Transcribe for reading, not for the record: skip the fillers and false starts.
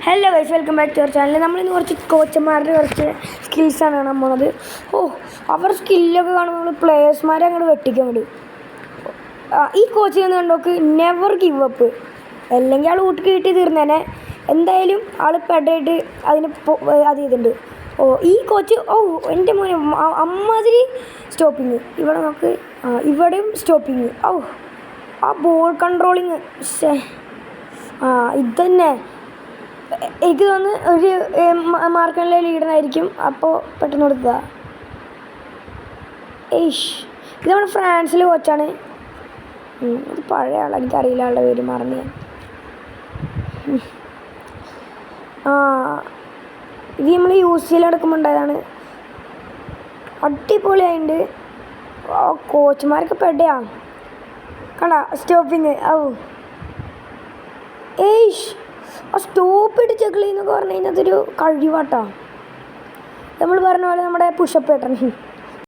Hello guys, welcome back to our channel. നമ്മളിന്ന് കുറച്ച് കോച്ചന്മാരുടെ കുറച്ച് സ്കിൽസാണ് കാണാൻ പോകുന്നത്. അവർ സ്കില്ലൊക്കെ കാണുമ്പോൾ നമ്മൾ പ്ലെയേഴ്സ്മാരെ അങ്ങോട്ട് വെട്ടിക്കാൻ വേണ്ടി. ഈ കോച്ചിൽ നിന്ന് കണ്ടോക്ക് നെവർ ഗിവ് അപ്പ്. അല്ലെങ്കിൽ ആൾ ഊട്ടി കിട്ടി തീർന്നേനെ. എന്തായാലും ആൾ പെടായിട്ട് അത് ചെയ്തിട്ടുണ്ട്. ഈ കോച്ച് എൻ്റെ മോനെ അമ്മാതിരി സ്റ്റോപ്പിങ്. ഇവിടെ നമുക്ക് ഇവിടെയും സ്റ്റോപ്പിങ്. ആ ബോൾ കൺട്രോളിങ് ഇതന്നെ എനിക്ക് തോന്നുന്നു ഒരു മാർക്കണിലെ ലീഡറായിരിക്കും. അപ്പോൾ പെട്ടെന്ന് കൊടുക്കുക. ഇത് നമ്മുടെ ഫ്രാൻസിലെ കോച്ചാണ്. ഇത് പഴയ ആളാണ്, എനിക്കറിയില്ല ആളുടെ പേര്, മറന്നു ഞാൻ. ഇത് നമ്മൾ UCL എടുക്കുമ്പോൾ ഉണ്ടായതാണ്. അടിപൊളിയായിട്ടുണ്ട്. കോച്ചുമാരൊക്കെ പെടയാ കണ്ട സ്റ്റോപ്പിങ്. ആ സ്റ്റോപ്പ് ഇട്ട് ചെക്കിളി എന്നൊക്കെ പറഞ്ഞു കഴിഞ്ഞാൽ അതൊരു കഴിവാട്ടോ. നമ്മൾ പറഞ്ഞ പോലെ നമ്മുടെ പുഷപ്പ് പേട്ടൺ